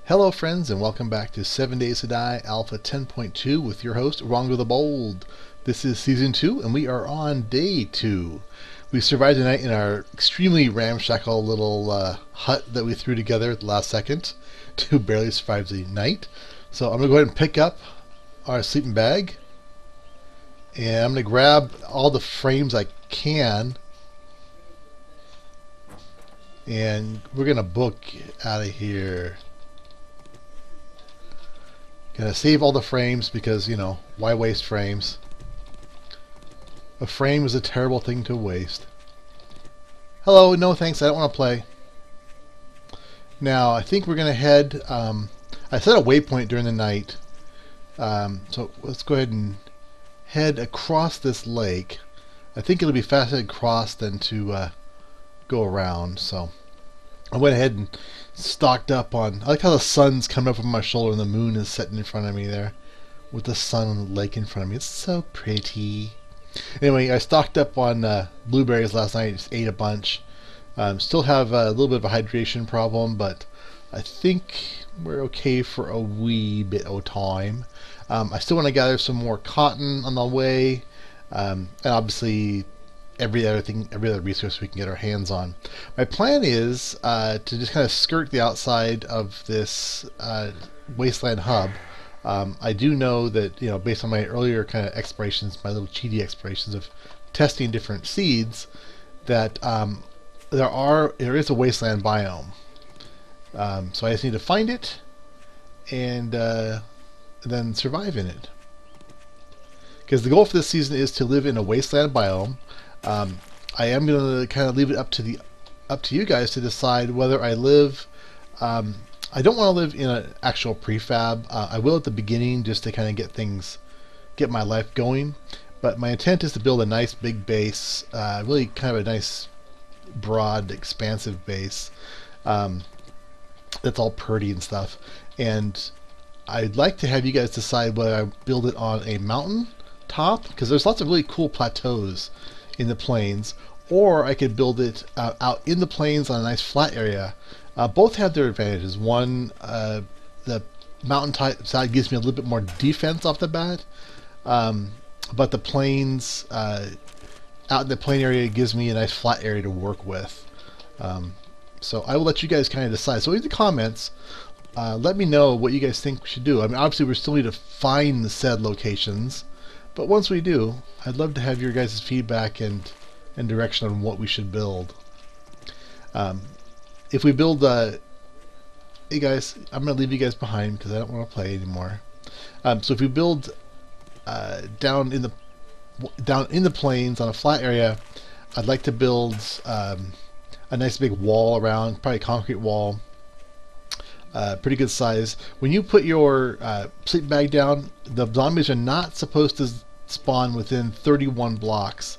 Hello friends, and welcome back to 7 Days to Die Alpha 10.2 with your host, Rongo the Bold. This is Season 2, and we are on Day 2. We survived the night in our extremely ramshackle little hut that we threw together at the last second to barely survive the night. So I'm going to go ahead and pick up our sleeping bag, and I'm going to grab all the frames I can, and we're going to book out of here. Gonna save all the frames because, you know, why waste frames? A frame is a terrible thing to waste. Hello, no thanks, I don't want to play. Now, I think we're gonna head, I set a waypoint during the night, so let's go ahead and head across this lake. I think it'll be faster to cross than to go around, so I went ahead and stocked up on... I like how the sun's coming up on my shoulder and the moon is setting in front of me there with the sun on the lake in front of me. It's so pretty. Anyway, I stocked up on blueberries last night. Just ate a bunch. Still have a little bit of a hydration problem, but I think we're okay for a wee bit of time. I still want to gather some more cotton on the way, and obviously every other resource we can get our hands on. My plan is to just kind of skirt the outside of this wasteland hub. I do know that, you know, based on my earlier kind of explorations, my little cheaty explorations of testing different seeds, that there is a wasteland biome. So I just need to find it and then survive in it. Because the goal for this season is to live in a wasteland biome. I am going to kind of leave it up to you guys to decide whether I live. I don't want to live in an actual prefab. I will at the beginning just to kind of get my life going. But my intent is to build a nice big base, really kind of a nice, broad, expansive base that's all pretty and stuff. And I'd like to have you guys decide whether I build it on a mountain top, because there's lots of really cool plateaus in the plains, or I could build it out in the plains on a nice flat area. Both have their advantages. One, the mountain type side gives me a little bit more defense off the bat, but the plains, out in the plain area, gives me a nice flat area to work with. So I will let you guys kind of decide. So in the comments, let me know what you guys think we should do. I mean, obviously we still need to find the said locations, but once we do, I'd love to have your guys' feedback and direction on what we should build. If we build, hey guys, I'm going to leave you guys behind because I don't want to play anymore. So if we build down in the plains on a flat area, I'd like to build a nice big wall around, probably a concrete wall. Pretty good size. When you put your sleeping bag down, the zombies are not supposed to spawn within 31 blocks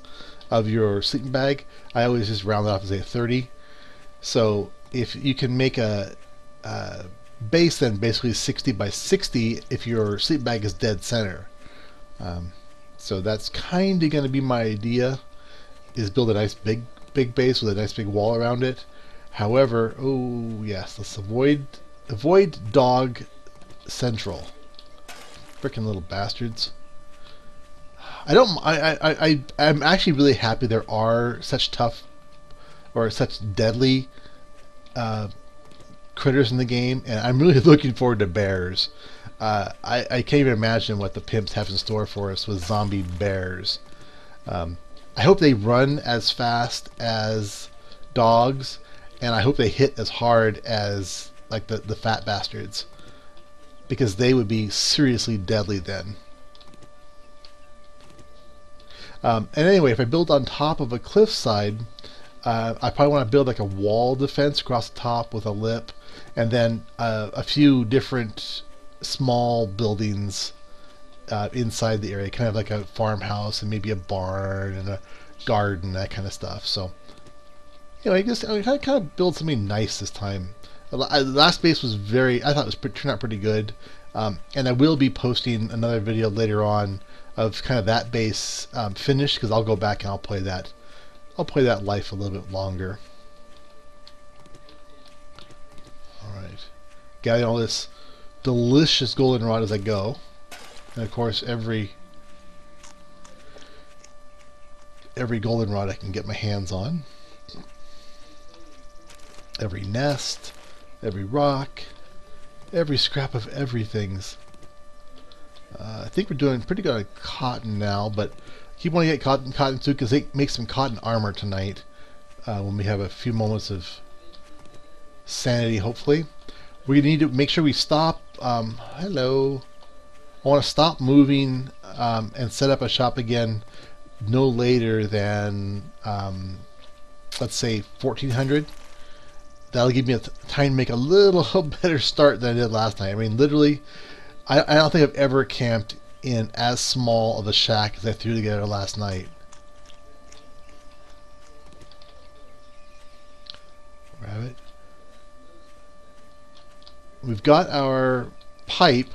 of your sleeping bag. I always just round it off and say 30. So if you can make a base, then basically 60 by 60 if your sleeping bag is dead center. So that's kind of going to be my idea, is build a nice big base with a nice big wall around it. However, oh yes, let's avoid dog central. Frickin' little bastards. I'm actually really happy there are such tough or such deadly critters in the game, and I'm really looking forward to bears. I can't even imagine what the pimps have in store for us with zombie bears. I hope they run as fast as dogs, and I hope they hit as hard as like the fat bastards, because they would be seriously deadly then. And anyway, if I build on top of a cliffside, I probably want to build like a wall defense across the top with a lip, and then a few different small buildings inside the area, kind of like a farmhouse and maybe a barn and a garden, that kind of stuff. So, you know, I kind of build something nice this time. The last base was I thought it was turned out pretty good, and I will be posting another video later on of kind of that base finished, because I'll go back and I'll play that life a little bit longer. All right, gathering all this delicious goldenrod as I go. And of course, every goldenrod I can get my hands on. Every nest, every rock, every scrap of everything's. I think we're doing pretty good on cotton now, but keep wanting to get cotton too, because they make some cotton armor tonight when we have a few moments of sanity, hopefully. We need to make sure we stop. Hello. I want to stop moving and set up a shop again no later than, let's say, 1400. That'll give me a time to make a little better start than I did last night. I mean, literally, I don't think I've ever camped in as small of a shack as I threw together last night. Rabbit. We've got our pipe.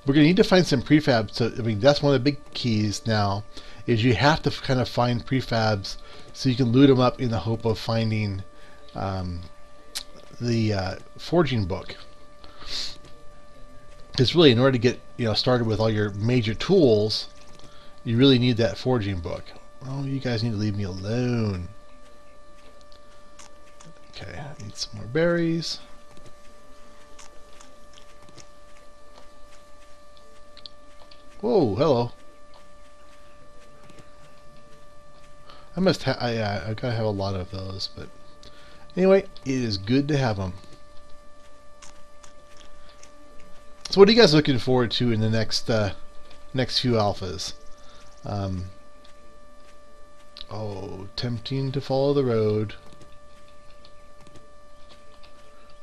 We're going to need to find some prefabs. So, I mean, that's one of the big keys now, is you have to kind of find prefabs so you can loot them up in the hope of finding the forging book. Because really, in order to get started with all your major tools, you really need that forging book. Oh, you guys need to leave me alone. Okay, I need some more berries. Whoa, hello. I must have. I gotta have a lot of those, but anyway, it is good to have them. So, what are you guys looking forward to in the next few alphas? Oh, tempting to follow the road,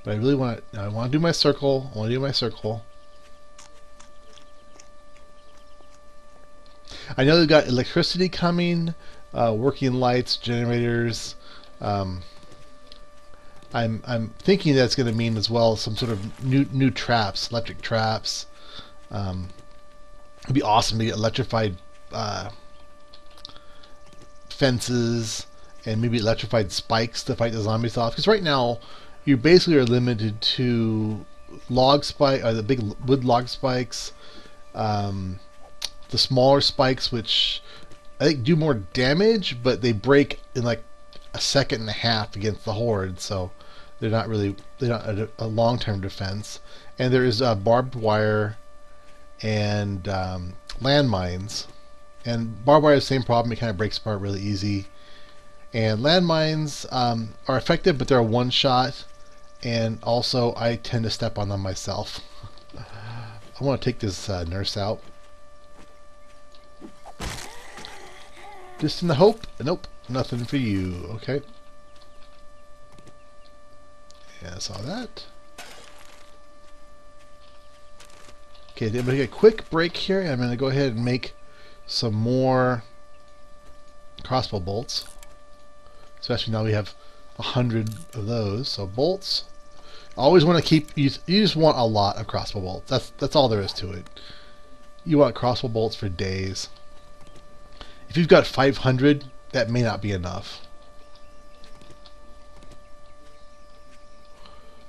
but I really want to. I want to do my circle. I want to do my circle. I know they've got electricity coming, working lights, generators. I'm thinking that's going to mean as well some sort of new traps, electric traps. It'd be awesome to get electrified fences and maybe electrified spikes to fight the zombies off. Because right now you basically are limited to the big wood log spikes. The smaller spikes, which I think do more damage, but they break in like a second and a half against the horde, so they're not a long-term defense. And there is barbed wire and landmines. And barbed wire is the same problem; it kind of breaks apart really easy. And landmines are effective, but they're a one-shot. And also, I tend to step on them myself. I want to take this nurse out. Just in the hope. Nope, nothing for you. Okay. Yeah, I saw that. Okay, I'm going to get a quick break here. I'm going to go ahead and make some more crossbow bolts. Especially now we have 100 of those. So bolts. Always want to keep. You just want a lot of crossbow bolts. That's all there is to it. You want crossbow bolts for days. If you've got 500, that may not be enough.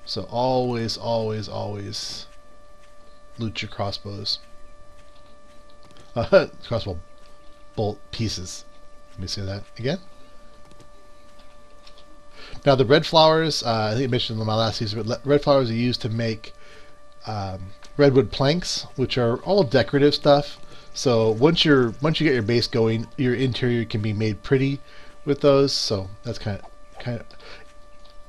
So always, always, always loot your crossbows. Crossbow bolt pieces. Let me say that again. Now the red flowers, I think I mentioned in my last season, but red flowers are used to make redwood planks, which are all decorative stuff. So once you get your base going, your interior can be made pretty with those. So that's kind of.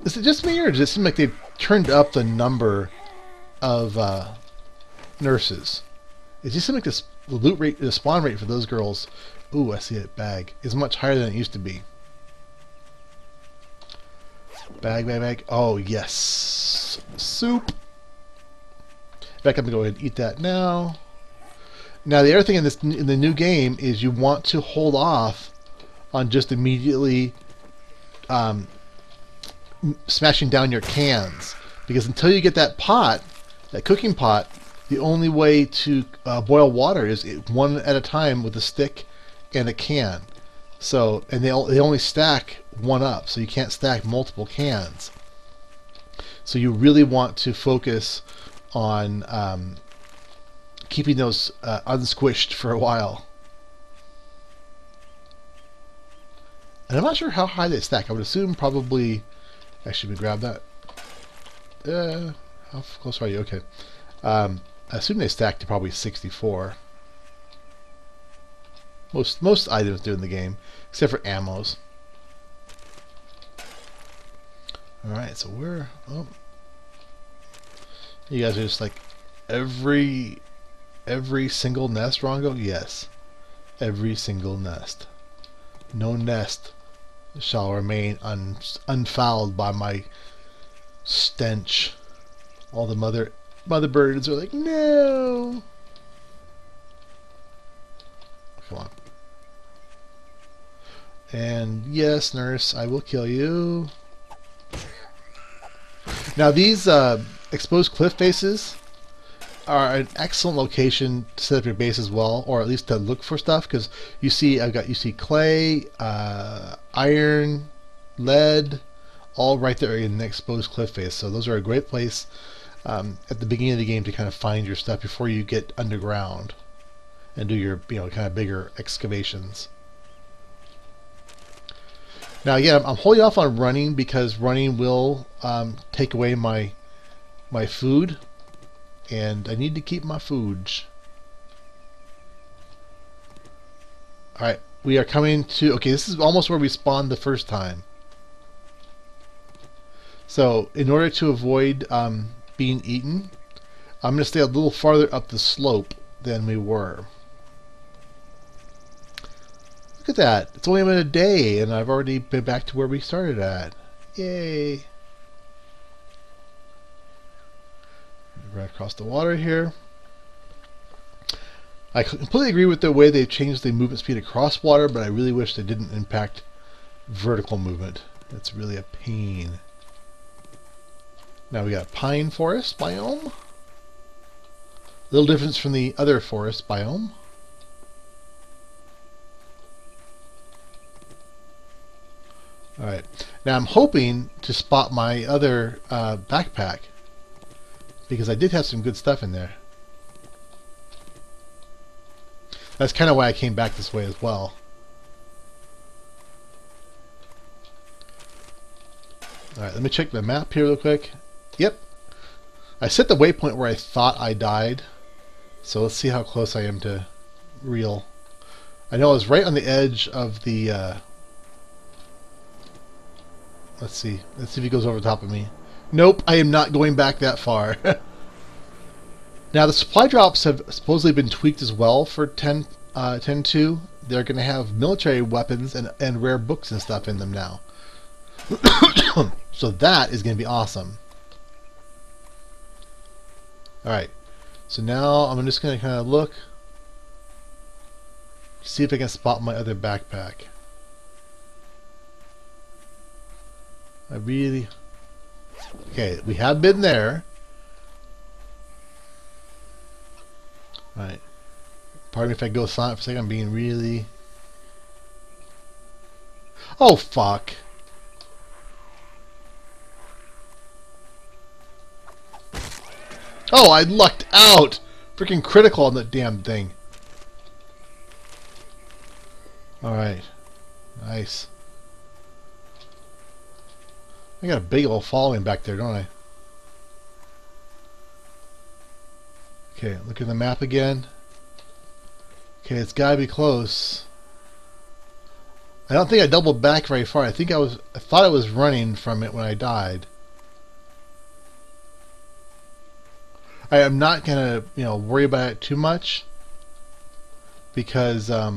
Is it just me, or does it seem like they've turned up the number of nurses? It just seems like the loot rate, the spawn rate for those girls. Ooh, I see a bag. Is much higher than it used to be. Bag. Oh yes, soup. In fact, I'm gonna go ahead and eat that now. Now the other thing in the new game is you want to hold off on just immediately smashing down your cans, because until you get that pot, that cooking pot, the only way to boil water is one at a time with a stick and a can. So, and they only stack one up, so you can't stack multiple cans. So you really want to focus on keeping those unsquished for a while. And I'm not sure how high they stack. I would assume probably... Actually, we grab that. How close are you? Okay. I assume they stack to probably 64. Most items do in the game, except for ammos. Alright, so we're... Oh. You guys are just like... Every single nest, Rongo? Yes. Every single nest. No nest shall remain unfouled by my stench. All the mother birds are like, no! Come on. And yes, nurse, I will kill you. Now these exposed cliff faces are an excellent location to set up your base as well, or at least to look for stuff, because you see clay, iron, lead, all right there in the exposed cliff face. So those are a great place at the beginning of the game to kind of find your stuff before you get underground and do your kind of bigger excavations. Now again, I'm holding off on running because running will take away my food, and I need to keep my food. Alright, we are coming to... Okay, this is almost where we spawned the first time. So, in order to avoid being eaten, I'm going to stay a little farther up the slope than we were. Look at that. It's only been a day, and I've already been back to where we started at. Yay! Right across the water here. I completely agree with the way they've changed the movement speed across water, but I really wish they didn't impact vertical movement. It's really a pain. Now we got a pine forest biome. Little difference from the other forest biome. Alright, now I'm hoping to spot my other backpack, because I did have some good stuff in there. That's kind of why I came back this way as well. Alright, let me check the map here real quick. Yep. I set the waypoint where I thought I died. So let's see how close I am to real. I know I was right on the edge of the... Let's see. Let's see if he goes over the top of me. Nope, I am not going back that far. Now the supply drops have supposedly been tweaked as well for 10.2. They're going to have military weapons and rare books and stuff in them now. So that is going to be awesome. Alright, so now I'm just going to kind of look, see if I can spot my other backpack. Okay, we have been there. Alright. Pardon me if I go silent for a second, I'm being really... Oh, fuck. Oh, I lucked out! Freaking critical on that damn thing. Alright. Nice. I got a big old following back there, don't I? Okay, look at the map again. Okay, it's gotta be close. I don't think I doubled back very far. I thought I was running from it when I died. I am not gonna, worry about it too much, because I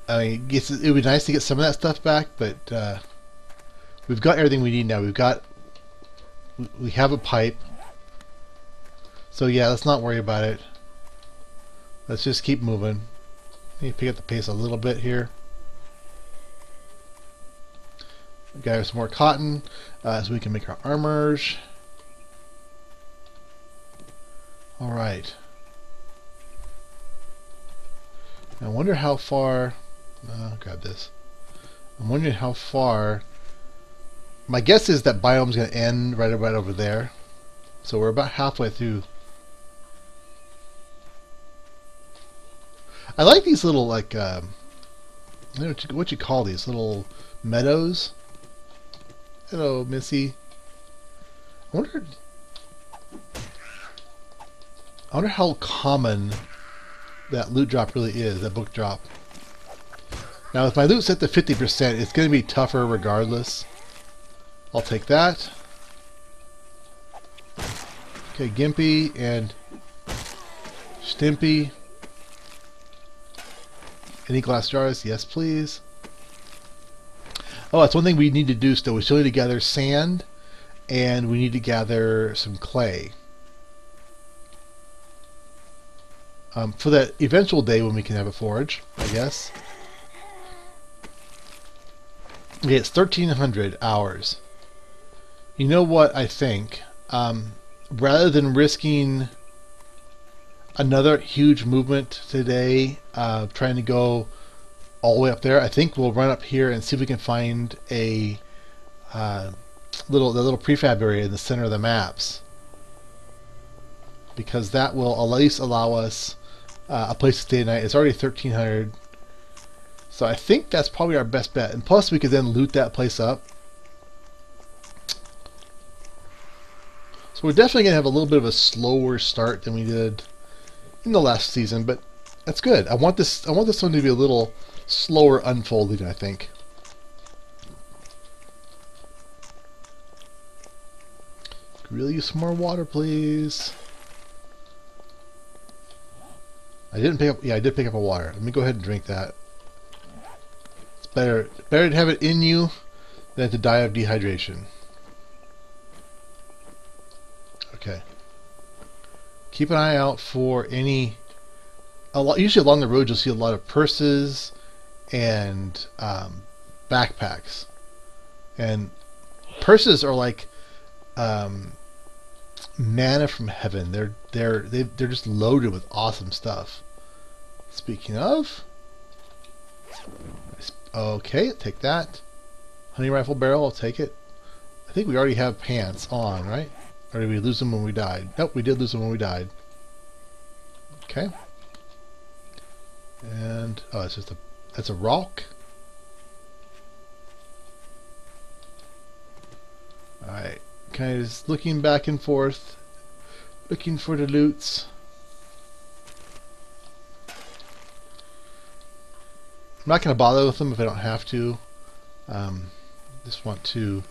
mean, it would be nice to get some of that stuff back, but we've got everything we need now. We have a pipe, so yeah, let's not worry about it. Let's just keep moving. Let me pick up the pace a little bit here. We got some more cotton, so we can make our armors. All right. I wonder how far. Grab this. I'm wondering how far My guess is that biome's going to end right over there. So we're about halfway through. I like these little, like, I don't know what you call these little meadows. Hello, Missy. I wonder how common that loot drop really is, that book drop. Now, with my loot set to 50%, it's going to be tougher regardless. I'll take that. Okay, Gimpy and Stimpy. Any glass jars? Yes, please. Oh, that's one thing we need to do still. We still need to gather sand, and we need to gather some clay. For that eventual day when we can have a forge, I guess. Okay, it's 1,300 hours. You know what I think? Rather than risking another huge movement today, trying to go all the way up there, I think we'll run up here and see if we can find a little prefab area in the center of the maps, because that will at least allow us a place to stay tonight. It's already 1,300, so I think that's probably our best bet. And plus, we could then loot that place up. So we're definitely gonna have a little bit of a slower start than we did in the last season, but that's good. I want this one to be a little slower unfolding, I think. Could really use some more water, please. I didn't pick up. Yeah, I did pick up a water. Let me go ahead and drink that. It's better to have it in you than to die of dehydration. Okay. Keep an eye out for any. Usually along the road, you'll see a lot of purses and backpacks. And purses are like manna from heaven. They're just loaded with awesome stuff. Speaking of, okay, take that. Honey rifle barrel, I'll take it. I think we already have pants on, right? Or did we lose them when we died? Nope, we did lose them when we died. Okay. And oh, it's just that's a rock. All right, kind of just looking back and forth, looking for the loots. I'm not going to bother with them if I don't have to. Just want to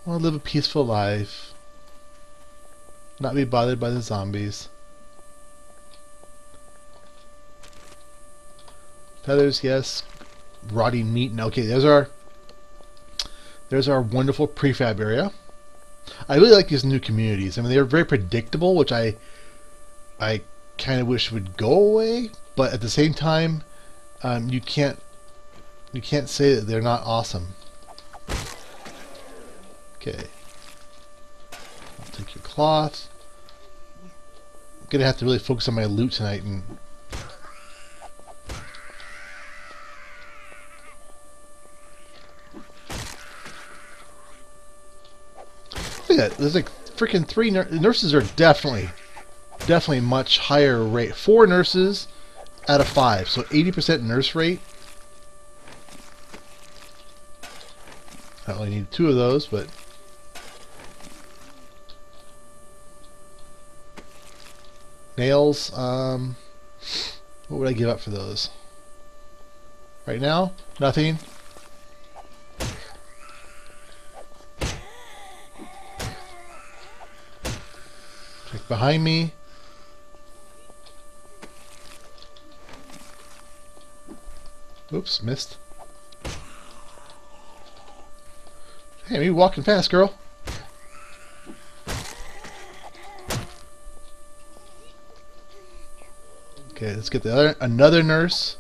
live a peaceful life, not be bothered by the zombies. Feathers, yes. Rotting meat. Now, okay, there's our wonderful prefab area. I really like these new communities. I mean, they're very predictable, which I kind of wish would go away. But at the same time, you can't say that they're not awesome. Okay, I'll take your cloth. I'm gonna have to really focus on my loot tonight and. Look at that. There's like freaking 3 nurses are definitely much higher rate. 4 nurses out of 5, so 80% nurse rate. I only need 2 of those, but nails. What would I give up for those? Right now, nothing. Check behind me. Oops, missed. Hey, me walking fast, girl. Okay, let's get another nurse.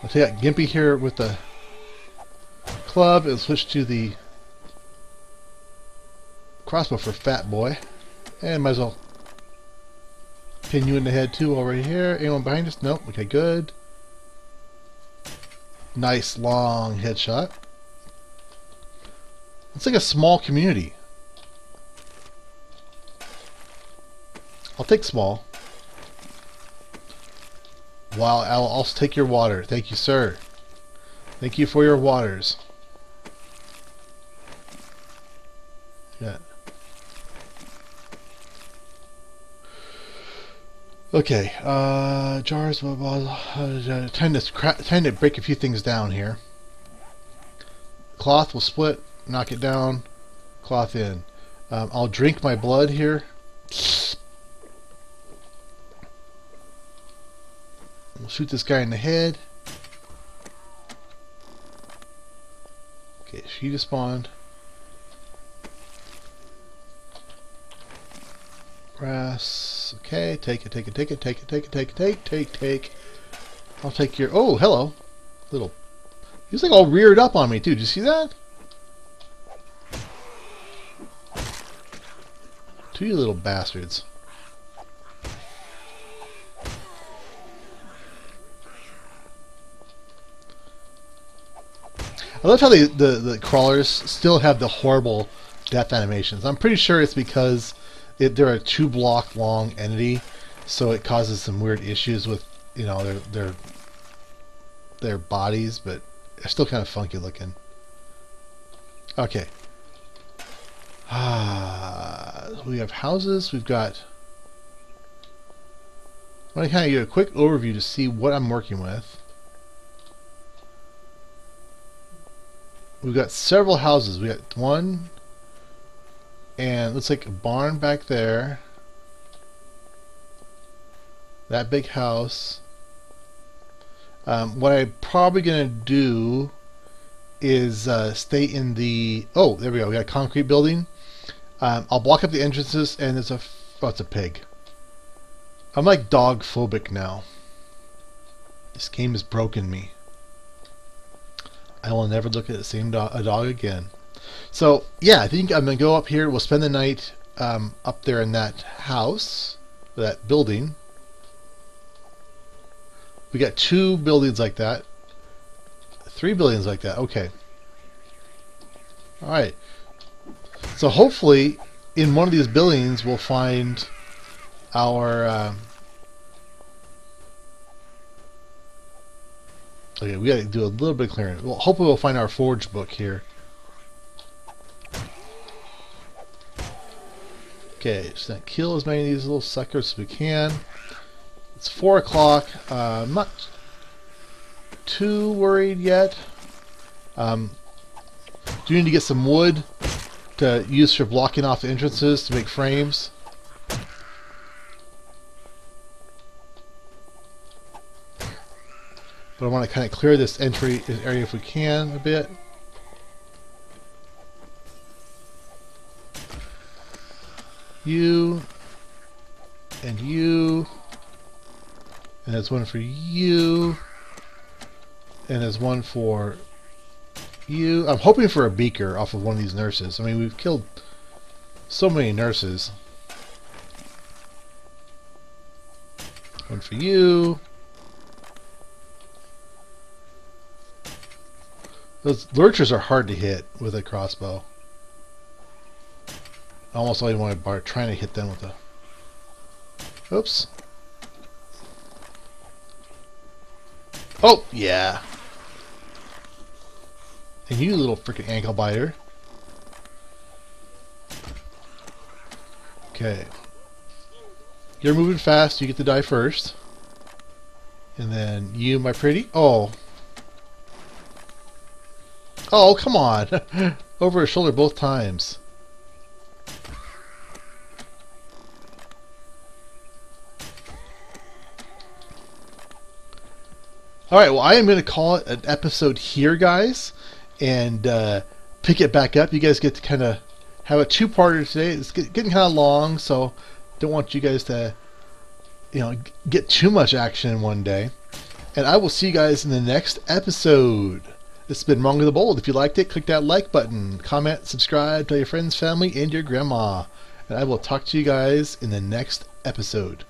I'll take Gimpy here with the club and switch to the crossbow for Fat Boy. And might as well pin you in the head too while we're here. Anyone behind us? Nope. Okay, good. Nice long headshot. It's like a small community. I'll take small. Wow, I'll also take your water. Thank you, sir. Thank you for your waters. Yeah. Okay, jars, blah, blah, blah. Trying to break a few things down here. Cloth will split, knock it down, cloth in. I'll drink my blood here. We'll shoot this guy in the head. Okay, she despawned. Grass. Okay, take it. I'll take your... Oh, hello. Little... He was like all reared up on me, too. Did you see that? Two you little bastards. I love how the crawlers still have the horrible death animations. I'm pretty sure it's because they're a 2-block long entity, so it causes some weird issues with, you know, their bodies, but they're still kind of funky looking. Okay. We have houses. We've got... I want to kind of give a quick overview to see what I'm working with. We've got several houses. We got one, and looks like a barn back there. That big house. What I'm probably going to do is stay in the... Oh, there we go. We got a concrete building. I'll block up the entrances, and there's a... Oh, it's a pig. I'm like dog phobic now. This game has broken me. I will never look at the same a dog again. So, yeah, I think I'm going to go up here. We'll spend the night up there in that house, that building. We got 2 buildings like that. 3 buildings like that. Okay. Alright. So, hopefully, in one of these buildings, we'll find our... Okay, we got to do a little bit of clearing. Well, hopefully we'll find our forge book here. Okay, just gonna kill as many of these little suckers as we can. It's 4 o'clock. I'm not too worried yet. Do need to get some wood to use for blocking off the entrances to make frames. But I want to kind of clear this entry area if we can a bit. You and you, and there's one for you, and there's one for you. I'm hoping for a beaker off of one of these nurses. I mean, we've killed so many nurses. One for you. Those lurchers are hard to hit with a crossbow. I almost only want to trying to hit them with a... Oops. Oh, yeah. And you little freaking ankle biter. Okay. You're moving fast. You get to die first. And then you, my pretty. Oh. Oh, come on. Over his shoulder both times. Alright, well, I am going to call it an episode here, guys. And pick it back up. You guys get to kind of have a 2-parter today. It's getting kind of long, so don't want you guys to, you know, get too much action in one day. And I will see you guys in the next episode. This has been Wrong with the Bold. If you liked it, click that like button, comment, subscribe, tell your friends, family, and your grandma. And I will talk to you guys in the next episode.